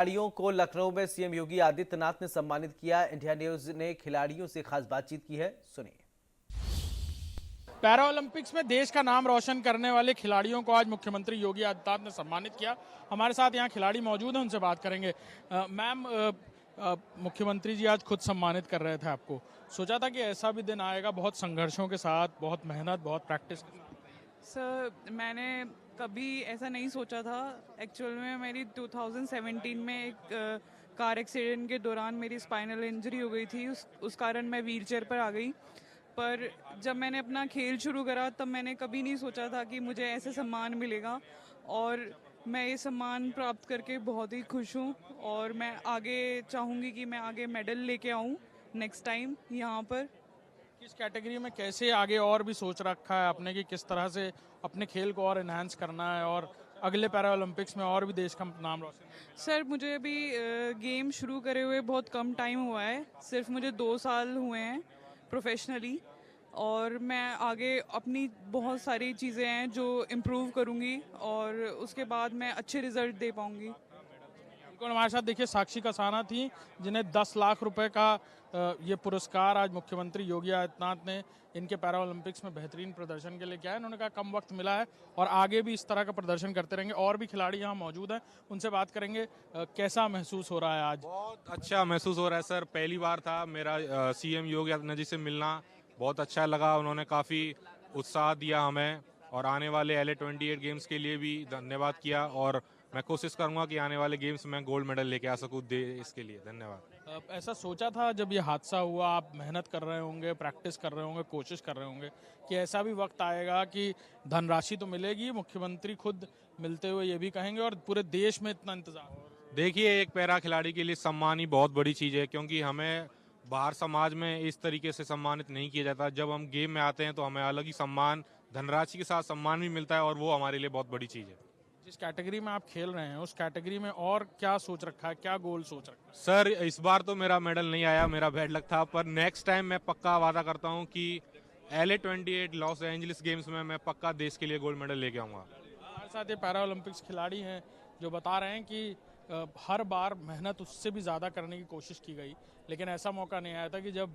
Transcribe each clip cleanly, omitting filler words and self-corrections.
खिलाड़ियों को लखनऊ में सीएम योगी आदित्यनाथ ने सम्मानित किया। इंडिया न्यूज ने खिलाड़ियों से खास बातचीत की है, सुनिए। पैरा ओलंपिक्स में देश का नाम रोशन करने वाले खिलाड़ियों को आज मुख्यमंत्री योगी आदित्यनाथ ने सम्मानित किया। हमारे साथ यहाँ खिलाड़ी मौजूद हैं, उनसे बात करेंगे। मैम, मुख्यमंत्री जी आज खुद सम्मानित कर रहे थे आपको, सोचा था कि ऐसा भी दिन आएगा बहुत संघर्षों के साथ, बहुत मेहनत, बहुत प्रैक्टिस के साथ? सर, मैंने कभी ऐसा नहीं सोचा था। एक्चुअल में मेरी 2017 में एक कार एक्सीडेंट के दौरान मेरी स्पाइनल इंजरी हो गई थी। उस कारण मैं व्हीलचेयर पर आ गई। पर जब मैंने अपना खेल शुरू करा तब मैंने कभी नहीं सोचा था कि मुझे ऐसे सम्मान मिलेगा, और मैं ये सम्मान प्राप्त करके बहुत ही खुश हूँ। और मैं आगे चाहूँगी कि मैं आगे मेडल लेके आऊँ नेक्स्ट टाइम यहाँ पर। किस कैटेगरी में कैसे आगे और भी सोच रखा है आपने कि किस तरह से अपने खेल को और एनहांस करना है और अगले पैरा ओलंपिक्स में और भी देश का नाम रोशन करना है? सर, मुझे अभी गेम शुरू करे हुए बहुत कम टाइम हुआ है। सिर्फ मुझे 2 साल हुए हैं प्रोफेशनली, और मैं आगे अपनी बहुत सारी चीज़ें हैं जो इम्प्रूव करूँगी और उसके बाद मैं अच्छे रिजल्ट दे पाऊँगी। बिल्कुल, हमारे साथ देखिए साक्षी कसाना थी, जिन्हें 10 लाख रुपए का ये पुरस्कार आज मुख्यमंत्री योगी आदित्यनाथ ने इनके पैरा ओलंपिक्स में बेहतरीन प्रदर्शन के लिए किया है। उन्होंने कहा कम वक्त मिला है और आगे भी इस तरह का प्रदर्शन करते रहेंगे। और भी खिलाड़ी यहाँ मौजूद हैं, उनसे बात करेंगे। कैसा महसूस हो रहा है आज? बहुत अच्छा महसूस हो रहा है सर। पहली बार था मेरा सीएम योगी आदित्यनाथ जी से मिलना। बहुत अच्छा लगा, उन्होंने काफ़ी उत्साह दिया हमें और आने वाले LA28 गेम्स के लिए भी धन्यवाद किया। और मैं कोशिश करूंगा कि आने वाले गेम्स में गोल्ड मेडल लेके आ सकूं देश के लिए। धन्यवाद। ऐसा सोचा था जब ये हादसा हुआ, आप मेहनत कर रहे होंगे, प्रैक्टिस कर रहे होंगे, कोशिश कर रहे होंगे, कि ऐसा भी वक्त आएगा कि धनराशि तो मिलेगी, मुख्यमंत्री खुद मिलते हुए ये भी कहेंगे और पूरे देश में इतना इंतजार? देखिए, एक पैरा खिलाड़ी के लिए सम्मान ही बहुत बड़ी चीज़ है, क्योंकि हमें बाहर समाज में इस तरीके से सम्मानित नहीं किया जाता। जब हम गेम में आते हैं तो हमें अलग ही सम्मान, धनराशि के साथ सम्मान भी मिलता है और वो हमारे लिए बहुत बड़ी चीज़ है। जिस कैटेगरी में आप खेल रहे हैं उस कैटेगरी में और क्या सोच रखा है, क्या गोल सोच रखा है? सर, इस बार तो मेरा मेडल नहीं आया, मेरा बैड लक था, पर नेक्स्ट टाइम मैं पक्का वादा करता हूँ कि LA28 लॉस एंजलिस गेम्स में मैं पक्का देश के लिए गोल्ड मेडल लेके आऊँगा। हमारे साथ ये पैरा ओलंपिक्स खिलाड़ी हैं जो बता रहे हैं कि हर बार मेहनत उससे भी ज़्यादा करने की कोशिश की गई, लेकिन ऐसा मौका नहीं आया था कि जब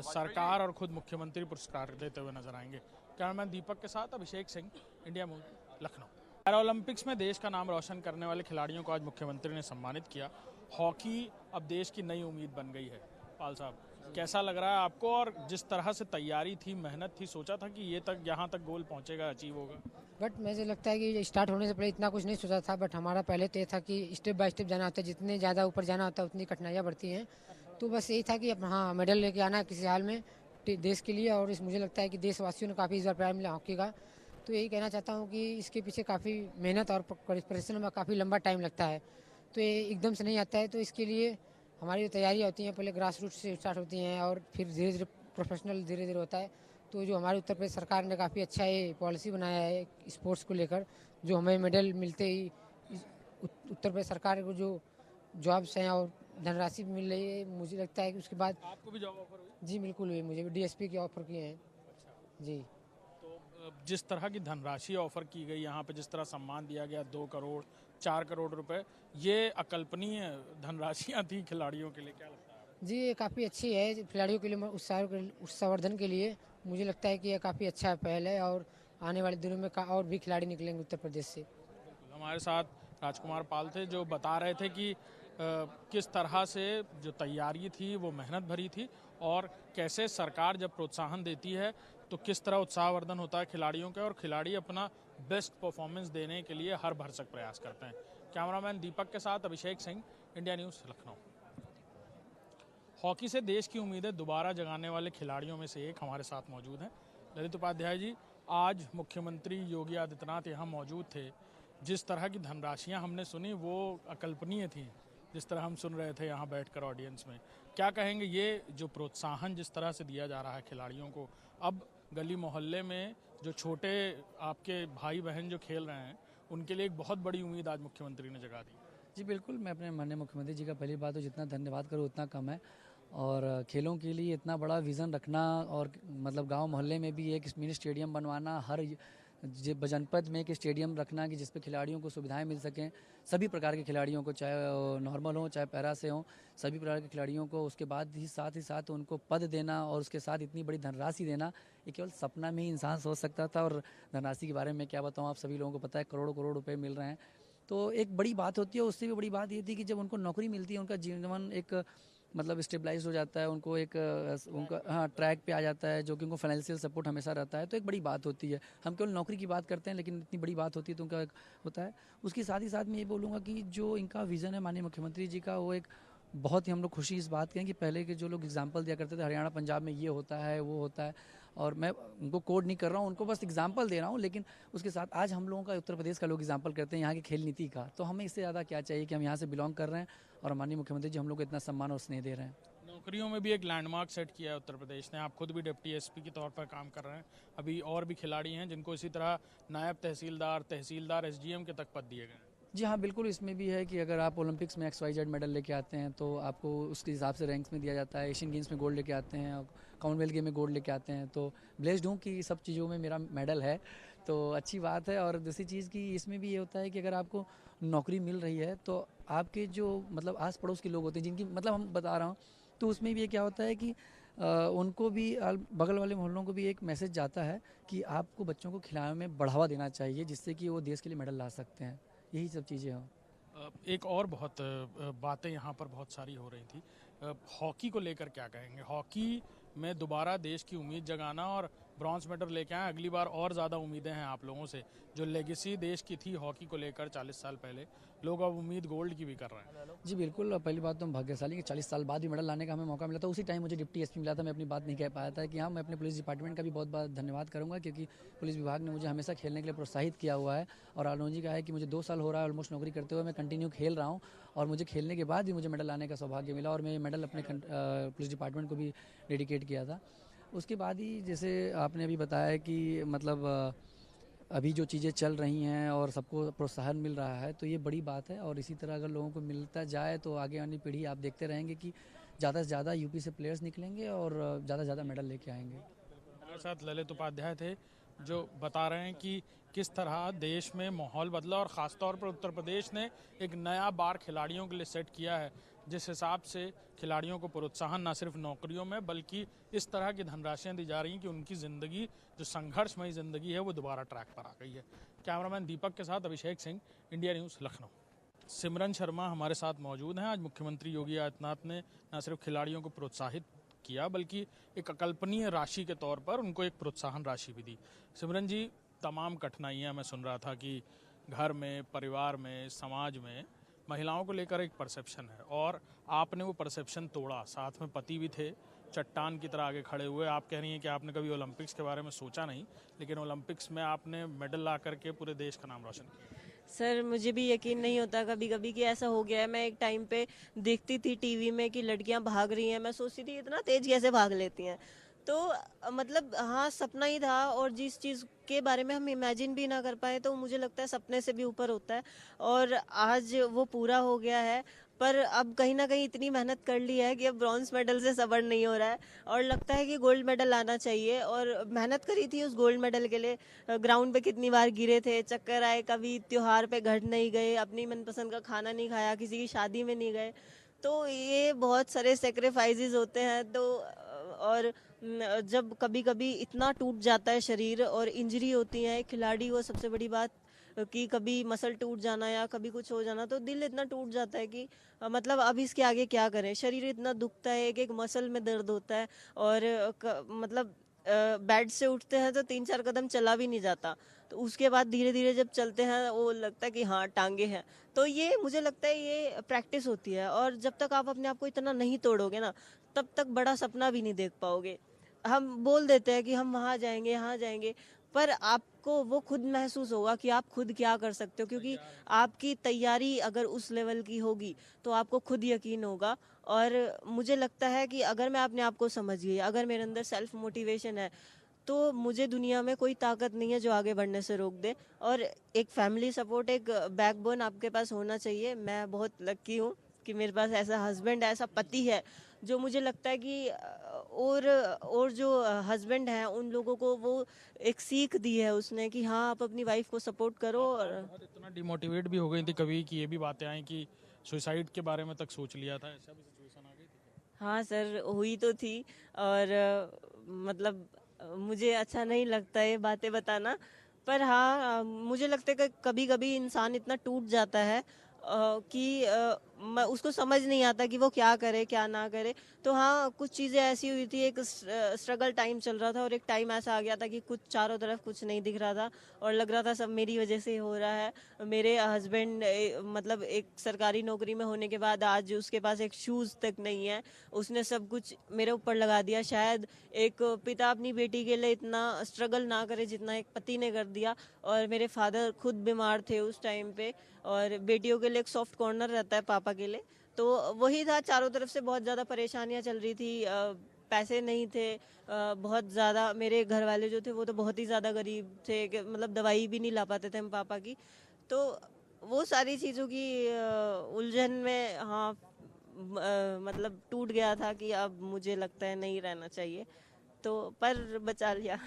सरकार और खुद मुख्यमंत्री पुरस्कार देते हुए नजर आएंगे। कैमरामैन दीपक के साथ Abhishek Singh, India movie, Lucknow. Para Olympics में देश का नाम रोशन करने वाले खिलाड़ियों को आज मुख्यमंत्री ने सम्मानित किया। हॉकी अब देश की नई उम्मीद बन गई है। पाल साहब, कैसा लग रहा है आपको? और जिस तरह से तैयारी थी, मेहनत थी, सोचा था कि ये तक यहाँ तक गोल पहुँचेगा, अचीव होगा? बट मुझे लगता है कि स्टार्ट होने से पहले इतना कुछ नहीं सोचा था। बट हमारा पहले तो ये था कि स्टेप बाय स्टेप जाना होता है, जितने ज़्यादा ऊपर जाना होता है उतनी कठिनाइयाँ बढ़ती हैं। तो बस यही था कि हाँ, मेडल लेके आना है किसी हाल में देश के लिए। और मुझे लगता है कि देशवासियों ने काफ़ी इस बार प्यार मिला हॉकी का। तो यही कहना चाहता हूँ कि इसके पीछे काफ़ी मेहनत और परिश्रम में काफ़ी लंबा टाइम लगता है। तो ये एकदम से नहीं आता है। तो इसके लिए हमारी जो तैयारियाँ होती हैं, पहले ग्रास रूट से स्टार्ट होती हैं और फिर धीरे धीरे प्रोफेशनल धीरे धीरे होता है। तो जो हमारे उत्तर प्रदेश सरकार ने काफ़ी अच्छा ये पॉलिसी बनाया है स्पोर्ट्स को लेकर, जो हमें मेडल मिलते ही उत्तर प्रदेश सरकार को जो जॉब्स हैं और धनराशि भी मिल रही है, मुझे लगता है कि उसके बाद। आपको भी जॉब ऑफर हुई? जी बिल्कुल हुई, मुझे भी DSP की ऑफर किए हैं। जी, तो जिस तरह की धनराशि ऑफर की गई यहाँ पे, जिस तरह सम्मान दिया गया 2 करोड़ 4 करोड़ रुपए, ये अकल्पनीय धनराशियाँ थी खिलाड़ियों के लिए, क्या लगता है? जी ये काफ़ी अच्छी है खिलाड़ियों के लिए, उत्साहवर्धन के लिए। मुझे लगता है कि यह काफ़ी अच्छा पहल है और आने वाले दिनों में और भी खिलाड़ी निकलेंगे उत्तर प्रदेश से। हमारे साथ राजकुमार पाल थे जो बता रहे थे कि किस तरह से जो तैयारी थी वो मेहनत भरी थी और कैसे सरकार जब प्रोत्साहन देती है तो किस तरह उत्साहवर्धन होता है खिलाड़ियों के, और खिलाड़ी अपना बेस्ट परफॉर्मेंस देने के लिए हर भरसक प्रयास करते हैं। कैमरामैन दीपक के साथ Abhishek Singh, India news, Lucknow. Hockey से देश की उम्मीदें दोबारा जगाने वाले खिलाड़ियों में से एक हमारे साथ मौजूद हैं। ललित उपाध्याय जी, आज मुख्यमंत्री योगी आदित्यनाथ यहाँ मौजूद थे। जिस तरह की धनराशियाँ हमने सुनी वो अकल्पनीय थी, जिस तरह हम सुन रहे थे यहाँ बैठकर ऑडियंस में। क्या कहेंगे, ये जो प्रोत्साहन जिस तरह से दिया जा रहा है खिलाड़ियों को, अब गली मोहल्ले में जो छोटे आपके भाई बहन जो खेल रहे हैं उनके लिए एक बहुत बड़ी उम्मीद आज मुख्यमंत्री ने जगा दी? जी बिल्कुल, मैं अपने माननीय मुख्यमंत्री जी का पहली बात तो जितना धन्यवाद करूँ उतना कम है। और खेलों के लिए इतना बड़ा विज़न रखना और मतलब गांव मोहल्ले में भी एक मिनी स्टेडियम बनवाना, हर जनपद में एक स्टेडियम रखना कि जिसपे खिलाड़ियों को सुविधाएं मिल सकें, सभी प्रकार के खिलाड़ियों को, चाहे नॉर्मल हो चाहे पैरा से हो, सभी प्रकार के खिलाड़ियों को। उसके बाद ही साथ उनको पद देना और उसके साथ इतनी बड़ी धनराशि देना, ये केवल सपना में ही इंसान सोच सकता था। और धनराशि के बारे में क्या बताऊँ, आप सभी लोगों को पता है, करोड़ों करोड़ रुपये मिल रहे हैं, तो एक बड़ी बात होती है। उससे भी बड़ी बात ये थी कि जब उनको नौकरी मिलती है, उनका जीवन एक मतलब स्टेबलाइज हो जाता है, उनको एक उनका ट्रैक पे आ जाता है, जो कि उनको फाइनेंशियल सपोर्ट हमेशा रहता है, तो एक बड़ी बात होती है। हम केवल नौकरी की बात करते हैं, लेकिन इतनी बड़ी बात होती है तो उनका होता है। उसके साथ ही साथ मैं ये बोलूँगा कि जो इनका विज़न है माननीय मुख्यमंत्री जी का, वो एक बहुत ही हम लोग खुशी इस बात की है कि पहले के जो लोग एग्जाम्पल दिया करते थे, हरियाणा पंजाब में ये होता है वो होता है, और मैं उनको कोड नहीं कर रहा हूँ, उनको बस एग्जाम्पल दे रहा हूँ। लेकिन उसके साथ आज हम लोगों का उत्तर प्रदेश का लोग एग्जाम्पल करते हैं यहाँ की खेल नीति का, तो हमें इससे ज़्यादा क्या चाहिए कि हम यहाँ से बिलोंग कर रहे हैं और माननीय मुख्यमंत्री जी हम लोग को इतना सम्मान और स्नेह दे रहे हैं। नौकरियों में भी एक लैंडमार्क सेट किया है उत्तर प्रदेश ने। आप खुद भी डिप्टी एसपी के तौर पर काम कर रहे हैं। अभी और भी खिलाड़ी हैं जिनको इसी तरह नायब तहसीलदार एसडीएम के तक पद दिए गए हैं। जी हाँ, बिल्कुल। इसमें भी है कि अगर आप ओलंपिक्स में XYZ मेडल लेके आते हैं तो आपको उसके हिसाब से रैंक्स में दिया जाता है। एशियन गेम्स में गोल्ड लेके आते हैं और कॉमनवेल्थ गेम में गोल्ड लेके आते हैं, तो ब्लेस्ड हूँ कि सब चीज़ों में मेरा मेडल है, तो अच्छी बात है। और दूसरी चीज़ की इसमें भी ये होता है कि अगर आपको नौकरी मिल रही है तो आपके जो मतलब आस पड़ोस के लोग होते हैं जिनकी मतलब हम बता रहा हूँ, तो उसमें भी ये क्या होता है कि उनको भी बगल वाले मोहल्लों को भी एक मैसेज जाता है कि आपको बच्चों को खिलाने में बढ़ावा देना चाहिए, जिससे कि वो देश के लिए मेडल ला सकते हैं। यही सब चीज़ें हों। एक और बहुत बातें यहाँ पर बहुत सारी हो रही थी। हॉकी को लेकर क्या कहेंगे? हॉकी में दोबारा देश की उम्मीद जगाना और ब्रॉन्ज मेडल लेके आए, अगली बार और ज़्यादा उम्मीदें हैं आप लोगों से। जो लेगेसी देश की थी हॉकी को लेकर 40 साल पहले, लोग अब उम्मीद गोल्ड की भी कर रहे हैं। जी बिल्कुल। पहली बात तो हम भाग्यशाली कि 40 साल बाद भी मेडल लाने का हमें मौका मिला था। उसी टाइम मुझे डिप्टी एसपी मिला था, मैं अपनी बात नहीं कह पाया था कि हाँ, मैं अपने पुलिस डिपार्टमेंट का भी बहुत बहुत धन्यवाद करूँगा, क्योंकि पुलिस विभाग ने मुझे हमेशा खेलने के लिए प्रोत्साहित किया हुआ है। और आलोन जी का है कि मुझे 2 साल हो रहा है ऑलमोस्ट नौकरी करते हुए, मैं कंटिन्यू खेल रहा हूँ और मुझे खेलने के बाद भी मुझे मेडल लाने का सौभाग्य मिला और मैं ये मेडल अपने पुलिस डिपार्टमेंट को भी डेडिकेट किया था। उसके बाद ही जैसे आपने अभी बताया कि मतलब अभी जो चीज़ें चल रही हैं और सबको प्रोत्साहन मिल रहा है, तो ये बड़ी बात है। और इसी तरह अगर लोगों को मिलता जाए तो आगे आने पीढ़ी आप देखते रहेंगे कि ज़्यादा से ज़्यादा यूपी से प्लेयर्स निकलेंगे और ज़्यादा से ज़्यादा मेडल लेके आएंगे। हमारे साथ ललित उपाध्याय थे जो बता रहे हैं कि किस तरह देश में माहौल बदला और ख़ासतौर पर उत्तर प्रदेश ने एक नया बार खिलाड़ियों के लिए सेट किया है, जिस हिसाब से खिलाड़ियों को प्रोत्साहन न सिर्फ नौकरियों में बल्कि इस तरह की धनराशियां दी जा रही हैं कि उनकी ज़िंदगी, जो संघर्षमयी ज़िंदगी है, वो दोबारा ट्रैक पर आ गई है। कैमरामैन दीपक के साथ अभिषेक सिंह, इंडिया न्यूज़, लखनऊ। सिमरन शर्मा हमारे साथ मौजूद हैं। आज मुख्यमंत्री योगी आदित्यनाथ ने न सिर्फ खिलाड़ियों को प्रोत्साहित किया बल्कि एक अकल्पनीय राशि के तौर पर उनको एक प्रोत्साहन राशि भी दी। सिमरन जी, तमाम कठिनाइयां मैं सुन रहा था कि घर में, परिवार में, समाज में महिलाओं को लेकर एक परसेप्शन है और आपने वो परसेप्शन तोड़ा। साथ में पति भी थे, चट्टान की तरह आगे खड़े हुए। आप कह रही हैं कि आपने कभी ओलंपिक्स के बारे में सोचा नहीं, लेकिन ओलंपिक्स में आपने मेडल ला करके पूरे देश का नाम रोशन किया। सर, मुझे भी यकीन नहीं होता कभी कभी कि ऐसा हो गया है। मैं एक टाइम पे देखती थी टीवी में कि लड़कियां भाग रही हैं, मैं सोचती थी इतना तेज कैसे भाग लेती हैं। तो मतलब हाँ, सपना ही था और जिस चीज़ के बारे में हम इमेजिन भी ना कर पाए तो मुझे लगता है सपने से भी ऊपर होता है और आज वो पूरा हो गया है। पर अब कहीं ना कहीं इतनी मेहनत कर ली है कि अब ब्रॉन्ज मेडल से सब्र नहीं हो रहा है और लगता है कि गोल्ड मेडल आना चाहिए। और मेहनत करी थी उस गोल्ड मेडल के लिए, ग्राउंड पे कितनी बार गिरे थे, चक्कर आए, कभी त्योहार पे घर नहीं गए, अपनी मनपसंद का खाना नहीं खाया, किसी की शादी में नहीं गए। तो ये बहुत सारे सेक्रीफाइसेस होते हैं। तो और जब कभी कभी इतना टूट जाता है शरीर और इंजरी होती है, खिलाड़ी को सबसे बड़ी बात कि कभी मसल टूट जाना या कभी कुछ हो जाना, तो दिल इतना टूट जाता है कि मतलब अब इसके आगे क्या करें। शरीर इतना दुखता है, एक एक मसल में दर्द होता है और मतलब बेड से उठते हैं तो 3-4 कदम चला भी नहीं जाता। तो उसके बाद धीरे धीरे जब चलते हैं वो लगता है कि हाँ, टांगे हैं। तो ये मुझे लगता है ये प्रैक्टिस होती है और जब तक आप अपने आप को इतना नहीं तोड़ोगे ना, तब तक बड़ा सपना भी नहीं देख पाओगे। हम बोल देते हैं कि हम वहाँ जाएंगे, यहाँ जाएंगे, पर आपको वो खुद महसूस होगा कि आप खुद क्या कर सकते हो, क्योंकि आपकी तैयारी अगर उस लेवल की होगी तो आपको खुद यकीन होगा। और मुझे लगता है कि अगर मैं अपने आप को समझ गई, अगर मेरे अंदर सेल्फ मोटिवेशन है, तो मुझे दुनिया में कोई ताकत नहीं है जो आगे बढ़ने से रोक दे। और एक फैमिली सपोर्ट, एक बैकबोन आपके पास होना चाहिए। मैं बहुत लकी हूँ कि मेरे पास ऐसा हस्बैंड, ऐसा पति है जो मुझे लगता है कि और जो हस्बैंड हैं उन लोगों को वो एक सीख दी है उसने कि हाँ आप अपनी वाइफ को सपोर्ट करो। और बहुत इतना डिमोटिवेट भी हो गई थी कभी कि ये भी बातें आई कि सुसाइड के बारे में तक सोच लिया था, ऐसा भी सिचुएशन आ गई थी? हाँ सर, हुई तो थी। और मतलब मुझे अच्छा नहीं लगता ये बातें बताना, पर हाँ मुझे लगता है कि कभी कभी इंसान इतना टूट जाता है कि उसको समझ नहीं आता कि वो क्या करे क्या ना करे। तो हाँ कुछ चीज़ें ऐसी हुई थी, एक स्ट्रगल टाइम चल रहा था और एक टाइम ऐसा आ गया था कि कुछ चारों तरफ कुछ नहीं दिख रहा था और लग रहा था सब मेरी वजह से हो रहा है। मेरे हस्बैंड मतलब एक सरकारी नौकरी में होने के बाद आज उसके पास एक शूज़ तक नहीं है, उसने सब कुछ मेरे ऊपर लगा दिया। शायद एक पिता अपनी बेटी के लिए इतना स्ट्रगल ना करे जितना एक पति ने कर दिया। और मेरे फादर खुद बीमार थे उस टाइम पे, और बेटियों के लिए एक सॉफ्ट कॉर्नर रहता है पापा के लिए, तो वही था। चारों तरफ से बहुत ज़्यादा परेशानियां चल रही थी, पैसे नहीं थे बहुत ज़्यादा। मेरे घर वाले जो थे वो तो बहुत ही ज़्यादा गरीब थे कि मतलब दवाई भी नहीं ला पाते थे हम पापा की। तो वो सारी चीज़ों की उलझन में हाँ मतलब टूट गया था कि अब मुझे लगता है नहीं रहना चाहिए, तो पर बचा लिया।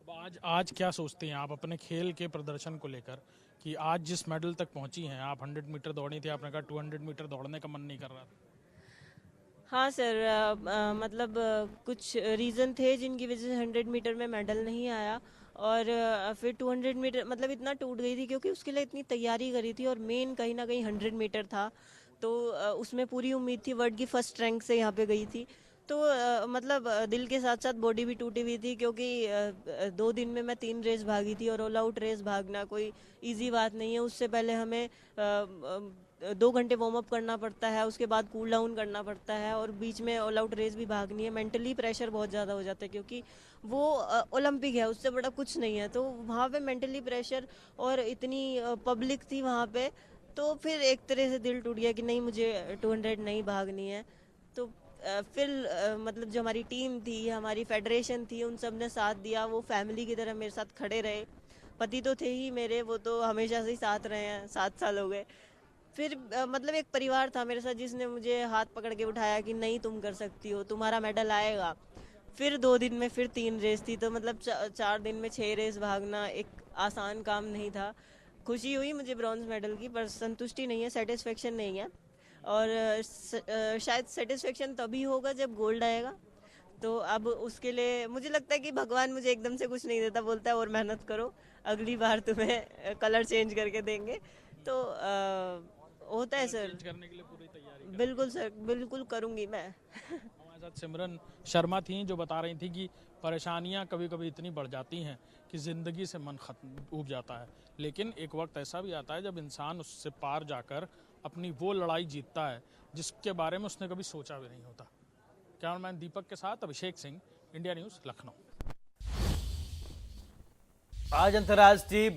अब आज क्या सोचते हैं आप अपने खेल के प्रदर्शन को लेकर कि आज जिस मेडल तक पहुंची हैं आप? 100 मीटर दौड़ी थी, आपने कहा 200 मीटर दौड़ने का मन नहीं कर रहा था। हाँ सर, मतलब कुछ रीज़न थे जिनकी वजह से 100 मीटर में मेडल नहीं आया। और फिर 200 मीटर मतलब इतना टूट गई थी क्योंकि उसके लिए इतनी तैयारी करी थी और मेन कहीं ना कहीं 100 मीटर था। तो उसमें पूरी उम्मीद थी, वर्ल्ड की फर्स्ट रैंक से यहाँ पे गई थी। तो मतलब दिल के साथ साथ बॉडी भी टूटी हुई थी क्योंकि 2 दिन में मैं 3 रेस भागी थी और ऑल आउट रेस भागना कोई इजी बात नहीं है। उससे पहले हमें 2 घंटे वार्म अप करना पड़ता है, उसके बाद कूल डाउन करना पड़ता है और बीच में ऑल आउट रेस भी भागनी है। मेंटली प्रेशर बहुत ज़्यादा हो जाता है क्योंकि वो ओलंपिक है, उससे बड़ा कुछ नहीं है। तो वहाँ पे मेंटली प्रेशर और इतनी पब्लिक थी वहाँ पे, तो फिर एक तरह से दिल टूट गया कि नहीं मुझे 200 नहीं भागनी है। तो फिर मतलब जो हमारी टीम थी, हमारी फेडरेशन थी, उन सब ने साथ दिया। वो फैमिली की तरह मेरे साथ खड़े रहे। पति तो थे ही मेरे, वो तो हमेशा से ही साथ रहे हैं, 7 साल हो गए। फिर मतलब एक परिवार था मेरे साथ जिसने मुझे हाथ पकड़ के उठाया कि नहीं तुम कर सकती हो, तुम्हारा मेडल आएगा। फिर 2 दिन में फिर 3 रेस थी, तो मतलब 4 दिन में 6 रेस भागना एक आसान काम नहीं था। खुशी हुई मुझे ब्रॉन्ज मेडल की, पर संतुष्टि नहीं है, सेटिस्फेक्शन नहीं है। और शायद सेटिस्फेक्शन तभी होगा जब गोल्ड आएगा। तो अब उसके लिए मुझे लगता है कि भगवान मुझे एकदम से कुछ नहीं देता, बोलता है और मेहनत करो, अगली बार तुम्हें कलर चेंज करके देंगे। तो होता है सर। चेंज करने के लिए पूरी तैयारी बिल्कुल सर, बिल्कुल करूँगी मैं। हमारे साथ सिमरन शर्मा थी जो बता रही थी कि परेशानियां कभी कभी इतनी बढ़ जाती हैं कि ज़िंदगी से मन खत्म ऊब जाता है, लेकिन एक वक्त ऐसा भी आता है जब इंसान उससे पार जाकर अपनी वो लड़ाई जीतता है जिसके बारे में उसने कभी सोचा भी नहीं होता। कैमरामैन दीपक के साथ अभिषेक सिंह, इंडिया न्यूज़, लखनऊ। आज अंतर्राष्ट्रीय